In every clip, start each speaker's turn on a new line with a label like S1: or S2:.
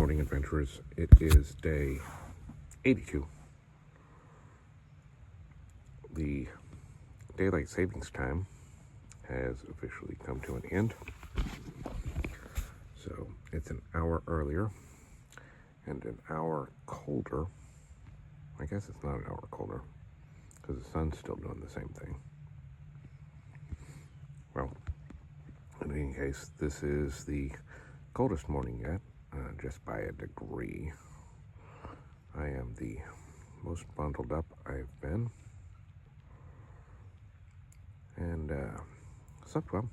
S1: morning, adventurers. It is day 82. The daylight savings time has officially come to an end. So it's an hour earlier and an hour colder. I guess it's not an hour colder because the sun's still doing the same thing. Well, in any case, this is the coldest morning yet, just by a degree. I am the most bundled up I've been, and slept well.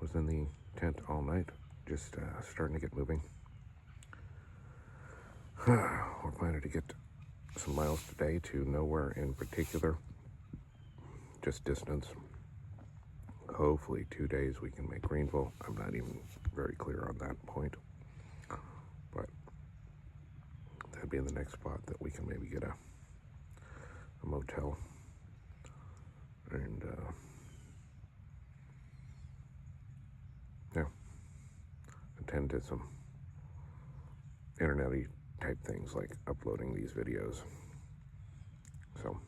S1: Was in the tent all night, just starting to get moving. We're planning to get some miles today to nowhere in particular, just distance. Hopefully 2 days we can make Greenville. I'm not even very clear on that point, but that'd be in the next spot that we can maybe get a motel and attend to some internet-y type things like uploading these videos. So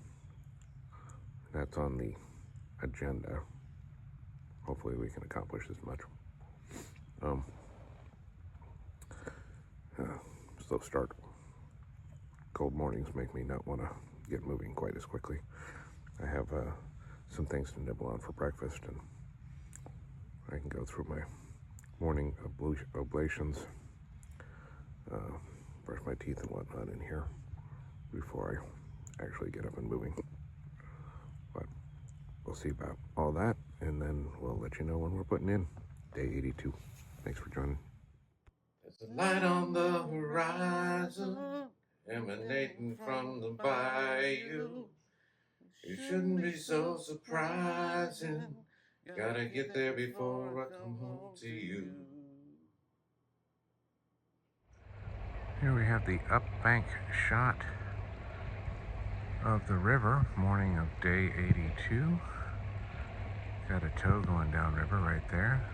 S1: that's on the agenda. Hopefully we can accomplish as much. Slow start. Cold mornings make me not want to get moving quite as quickly. I have some things to nibble on for breakfast, and I can go through my morning oblations, brush my teeth and whatnot in here before I actually get up and moving. But we'll see about all that, and then we'll let you know when we're putting in day 82. Thanks for joining. There's a light on the horizon, emanating from the bayou. It shouldn't be so surprising. Gotta get there before I come home to you. Here we have the up bank shot of the river, morning of day 82. Got a tow going downriver right there.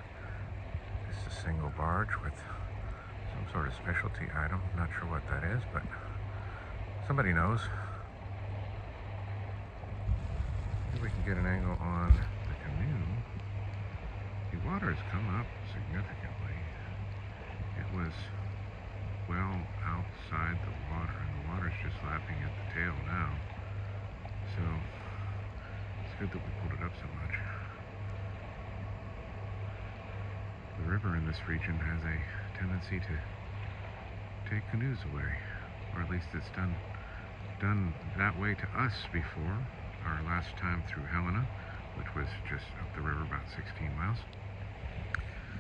S1: Just a single barge with some sort of specialty item. Not sure what that is, but somebody knows. Maybe we can get an angle on the canoe. The water has come up significantly. It was well outside the water, and the water's just lapping at the tail now. So it's good that we pulled it up so much. The river in this region has a tendency to take canoes away, or at least it's done that way to us before. Our last time through Helena, which was just up the river about 16 miles.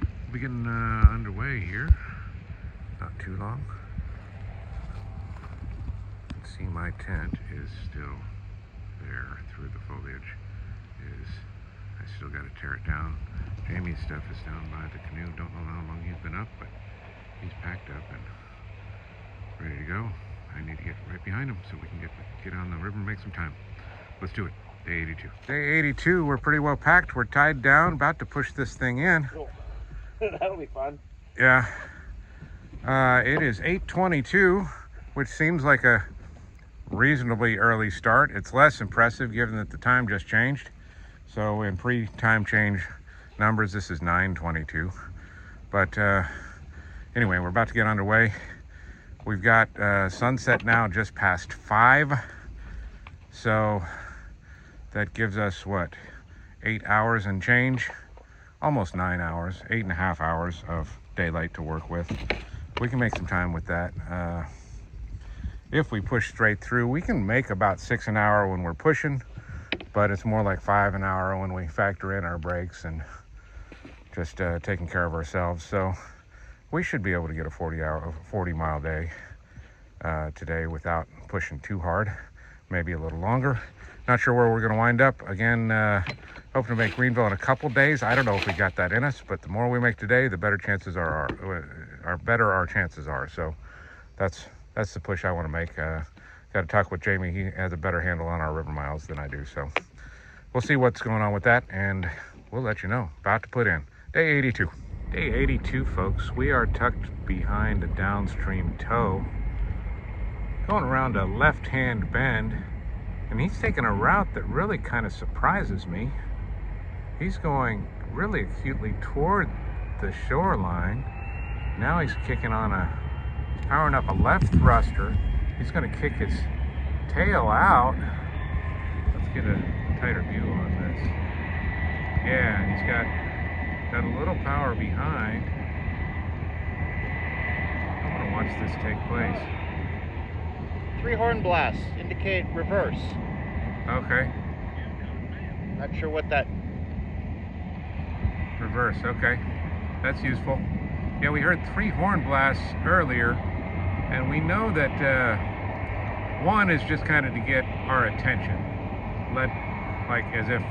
S1: We'll be getting underway here. Not too long. You can see my tent is still there through the foliage. I still got to tear it down. Jamie's stuff is down by the canoe. Don't know how long he's been up, but he's packed up and ready to go. I need to get right behind him so we can get on the river and make some time. Let's do it. Day 82. Day 82, we're pretty well packed. We're tied down, about to push this thing in.
S2: Cool. That'll be fun.
S1: Yeah. It is 8:22, which seems like a reasonably early start. It's less impressive given that the time just changed. So in pre-time change numbers, this is 9:22. But anyway, we're about to get underway. We've got sunset now just past 5. So that gives us, what, 8 hours and change? Almost 9 hours, 8.5 hours of daylight to work with. We can make some time with that. If we push straight through, we can make about 6 an hour when we're pushing, but it's more like 5 an hour when we factor in our breaks and just taking care of ourselves. So we should be able to get a 40-mile day today without pushing too hard. Maybe a little longer. Not sure where we're going to wind up. Again, hoping to make Greenville in a couple days. I don't know if we got that in us, but the more we make today, the better chances our chances are. So that's the push I want to make. Got to talk with Jamie. He has a better handle on our river miles than I do. So we'll see what's going on with that, and we'll let you know. About to put in day 82. Day 82, folks. We are tucked behind a downstream tow, going around a left-hand bend, and he's taking a route that really kind of surprises me. He's going really acutely toward the shoreline. Now he's kicking on he's powering up a left thruster. He's going to kick his tail out. Let's get a tighter view on this. Yeah, and he's got a little power behind. I'm going to watch this take place.
S3: 3 horn blasts indicate reverse.
S1: Okay,
S3: Not sure what that.
S1: reverse, okay. That's useful. Yeah, we heard 3 horn blasts earlier, and we know that one is just kind of to get our attention. Like as if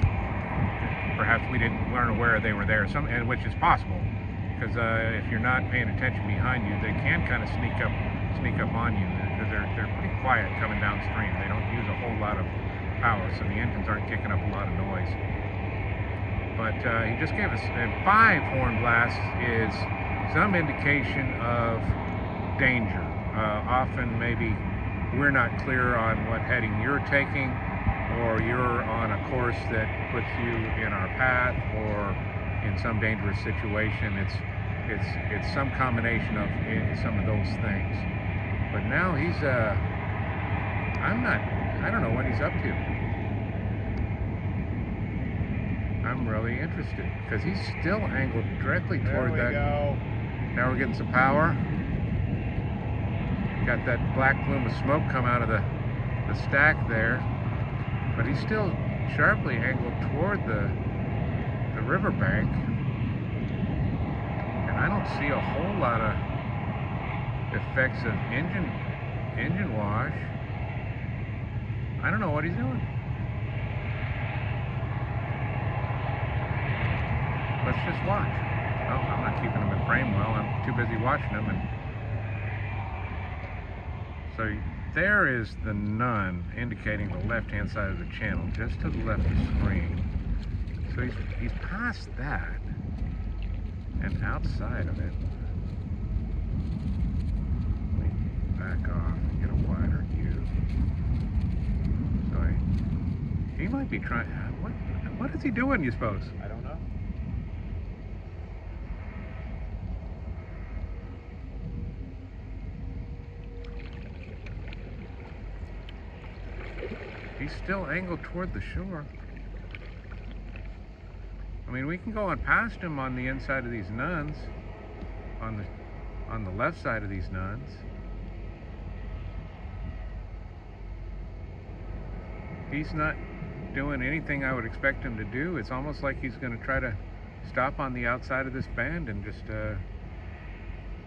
S1: perhaps we weren't aware they were there, and which is possible, because if you're not paying attention behind you, they can kind of sneak up on you, because they're pretty quiet coming downstream. They don't use a whole lot of power, so the engines aren't kicking up a lot of noise. But he just gave us 5 horn blasts is some indication of danger. Often maybe we're not clear on what heading you're taking, or you're on a course that puts you in our path, or in some dangerous situation. It's some combination of some of those things. But now he's I don't know what he's up to. I'm really interested, because he's still angled directly toward that.
S3: Go.
S1: Now we're getting some power. Got that black plume of smoke come out of the stack there. But he's still sharply angled toward the riverbank, and I don't see a whole lot of effects of engine wash. I don't know what he's doing. Let's just watch. Oh, I'm not keeping him in frame well. I'm too busy watching him. And so there is the Nun, indicating the left-hand side of the channel, just to the left of the screen. So he's past that and outside of it. Let me back off and get a wider view. So he might be trying. What is he doing, you suppose?
S3: I don't know.
S1: He's still angled toward the shore. I mean, we can go on past him on the inside of these Nuns, on the left side of these Nuns. He's not doing anything I would expect him to do. It's almost like he's going to try to stop on the outside of this bend and just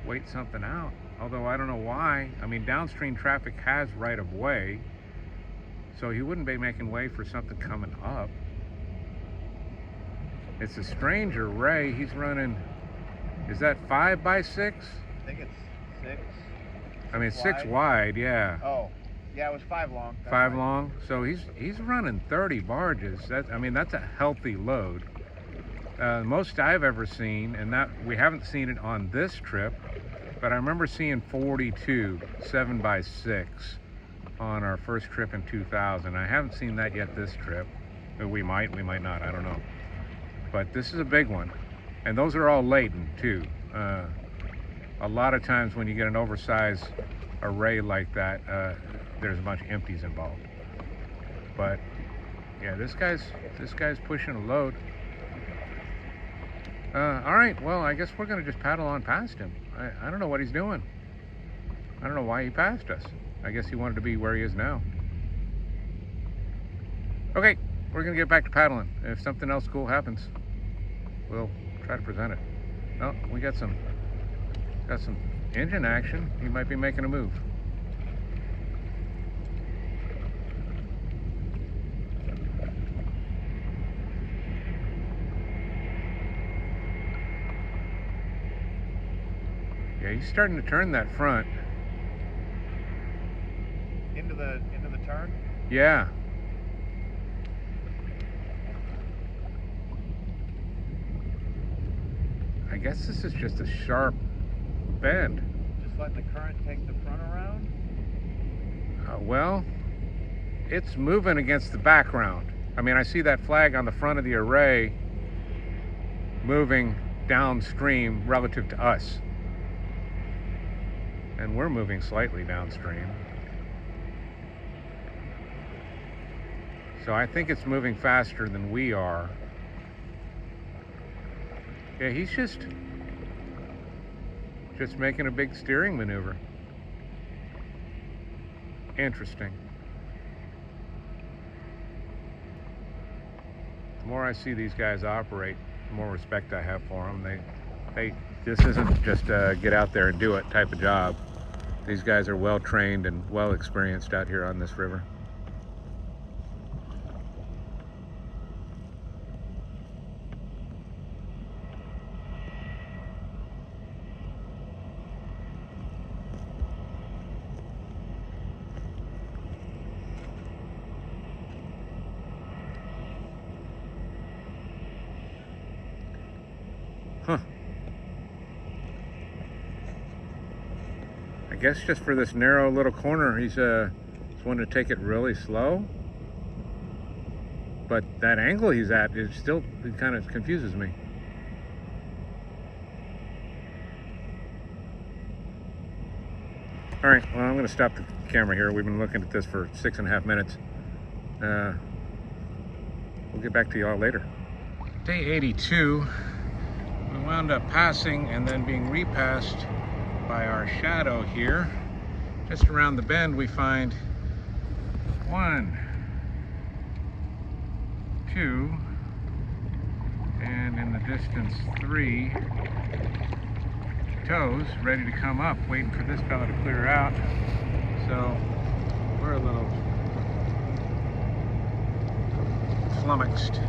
S1: wait something out. Although I don't know why. I mean, downstream traffic has right of way, so he wouldn't be making way for something coming up. It's a strange array. He's running, is that 5 by 6?
S3: I think it's 6.
S1: I mean, 6 wide, yeah.
S3: Oh, yeah, it was 5 long.
S1: 5 long. So he's running 30 barges. I mean, that's a healthy load. Most I've ever seen, and that we haven't seen it on this trip, but I remember seeing 42 7 by 6 on our first trip in 2000. I haven't seen that yet this trip. We might not, I don't know. But this is a big one. And those are all laden too. A lot of times when you get an oversized array like that, there's a bunch of empties involved. But yeah, this guy's pushing a load. All right, well, I guess we're gonna just paddle on past him. I don't know what he's doing. I don't know why he passed us. I guess he wanted to be where he is now. Okay, we're gonna get back to paddling. If something else cool happens, we'll try to present it. Oh, we got some engine action. He might be making a move. Yeah, he's starting to turn that front.
S3: Into the turn?
S1: Yeah. I guess this is just a sharp bend.
S3: Just let the current take the front around.
S1: Well, it's moving against the background. I mean, I see that flag on the front of the array moving downstream relative to us. And we're moving slightly downstream. So I think it's moving faster than we are. Yeah, he's just making a big steering maneuver. Interesting. The more I see these guys operate, the more respect I have for them. This isn't just a get out there and do it type of job. These guys are well trained and well experienced out here on this river. Huh. I guess just for this narrow little corner, he's wanting to take it really slow. But that angle he's at is still, it kind of confuses me. All right, well, I'm going to stop the camera here. We've been looking at this for 6.5 minutes. We'll get back to y'all later. Day 82. We wound up passing and then being repassed by our shadow here. Just around the bend we find 1, 2, and in the distance 3 tows ready to come up, waiting for this fella to clear out. So we're a little flummoxed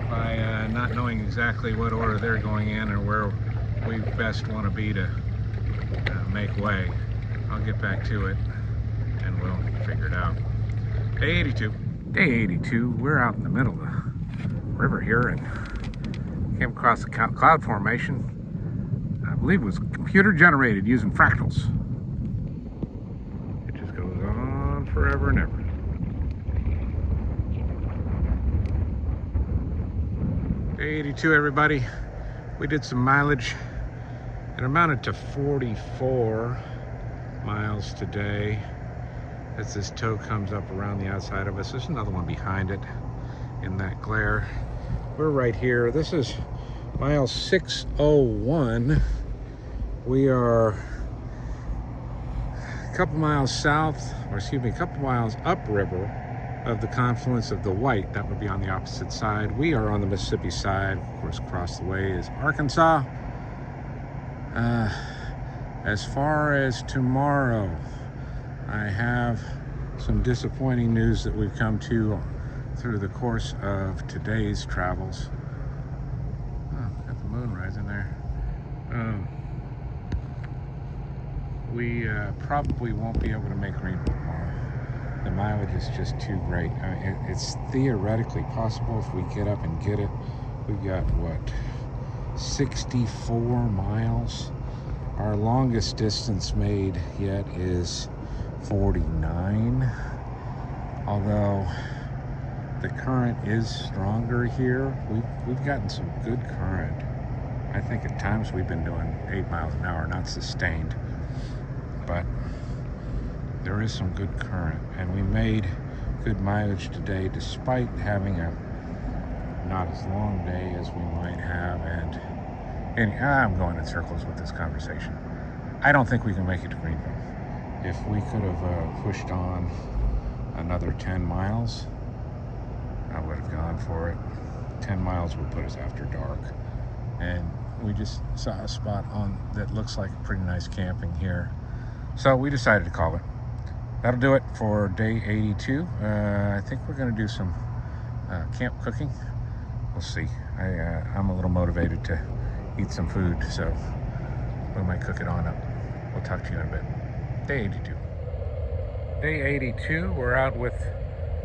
S1: by not knowing exactly what order they're going in or where we best want to be to make way. I'll get back to it and we'll figure it out. Day 82. Day 82, we're out in the middle of the river here and came across a cloud formation. I believe it was computer generated using fractals. It just goes on forever and ever. Day 82, everybody. We did some mileage. It amounted to 44 miles today. As this tow comes up around the outside of us, there's another one behind it in that glare. We're right here. This is mile 601. We are a couple miles south, or excuse me, a couple miles upriver of the confluence of the White. That would be on the opposite side. We are on the Mississippi side. Of course, across the way is Arkansas. As far as tomorrow, I have some disappointing news that we've come to through the course of today's travels. Oh, got the moon rising there. We probably won't be able to make Greenville tomorrow. The mileage is just too great. It's theoretically possible if we get up and get it. We've got, what, 64 miles? Our longest distance made yet is 49. Although the current is stronger here, we've gotten some good current. I think at times we've been doing 8 miles an hour, not sustained. But there is some good current, and we made good mileage today despite having a not as long day as we might have. And I'm going in circles with this conversation. I don't think we can make it to Greenville. If we could have pushed on another 10 miles, I would have gone for it. 10 miles would put us after dark. And we just saw a spot on that looks like pretty nice camping here. So we decided to call it. That'll do it for day 82. I think we're going to do some camp cooking. We'll see. I'm a little motivated to eat some food, so we might cook it on up. We'll talk to you in a bit. Day 82. Day 82, we're out with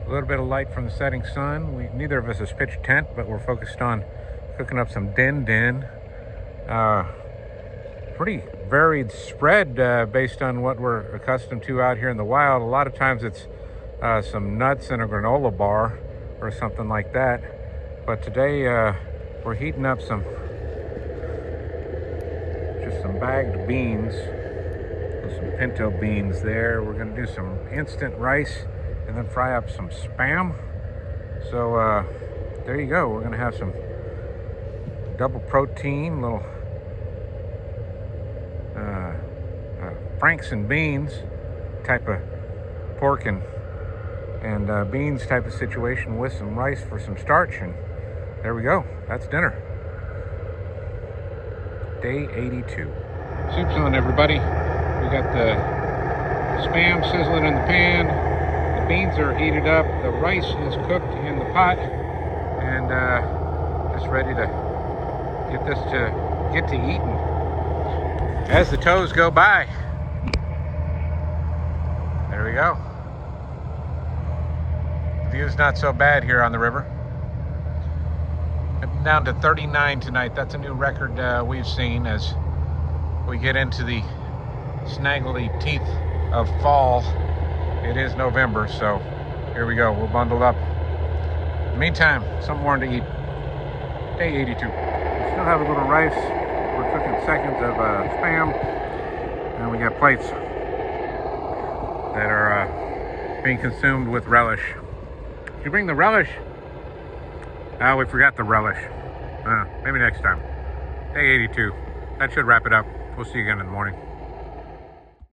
S1: a little bit of light from the setting sun. Neither of us has pitched tent, but we're focused on cooking up some din din. Pretty varied spread based on what we're accustomed to out here in the wild. A lot of times it's some nuts in a granola bar or something like that. But today we're heating up some bagged beans. There's some pinto beans there. We're gonna do some instant rice and then fry up some Spam. So there you go. We're gonna have some double protein, little Franks and beans type of pork and beans type of situation with some rice for some starch, and there we go. That's dinner. Day 82. Soup's on, everybody. We got the Spam sizzling in the pan. The beans are heated up. The rice is cooked in the pot, and just ready to get to eating. As the tows go by, there we go. The view's not so bad here on the river. I'm down to 39 tonight. That's a new record we've seen as we get into the snaggly teeth of fall. It is November, so here we go. We're bundled up. In the meantime, something warm to eat. Day 82. We still have a little rice. We're cooking seconds of Spam, and we got plates that are being consumed with relish. Did you bring the relish? Oh, we forgot the relish. Maybe next time. Day 82. That should wrap it up. We'll see you again in the morning.